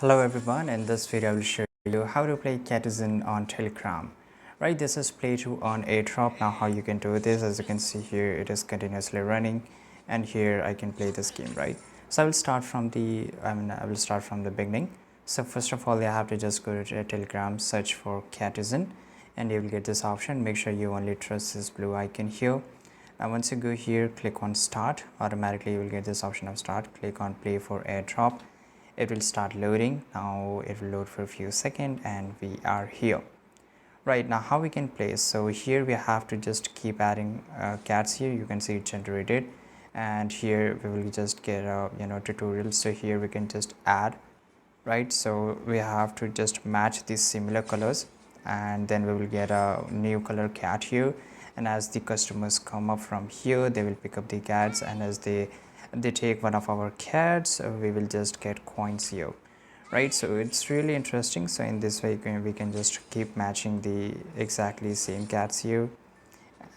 Hello everyone, in this video I will show you how to play Catizen on Telegram. Right, this is play to on Airdrop. Now how you can do this, as you can see here, it is continuously running and here I can play this game, right? So I will start from the beginning. So first of all, you have to just go to Telegram, search for Catizen and you will get this option. Make sure you only trust this blue icon here. Now once you go here, click on start. Automatically you will get this option of start. Click on play for Airdrop. It will start loading. Now it will load for a few seconds and we are here. Right, now how we can play? So here we have to just keep adding cats here. You can see it generated and here we will just get a tutorial. So here we can just add, right? So we have to just match these similar colors and then we will get a new color cat here, and as the customers come up from here they will pick up the cats, and as they take one of our cats, we will just get coins here, right? So it's really interesting. So in this way we can just keep matching the exactly same cats here,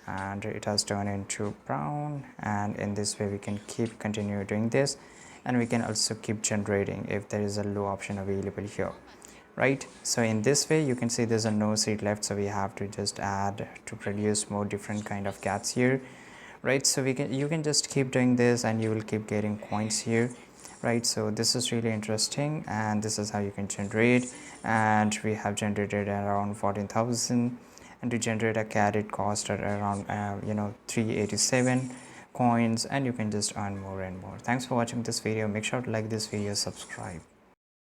and it has turned into brown, and in this way we can keep continue doing this, and we can also keep generating if there is a low option available here, right? So in this way you can see there's a no seed left, so we have to just add to produce more different kind of cats here, right? So you can just keep doing this and you will keep getting coins here, right? So this is really interesting and this is how you can generate, and we have generated around 14,000, and to generate a cat it cost around 387 coins, and you can just earn more and more. Thanks for watching this video. Make sure to like this video, subscribe.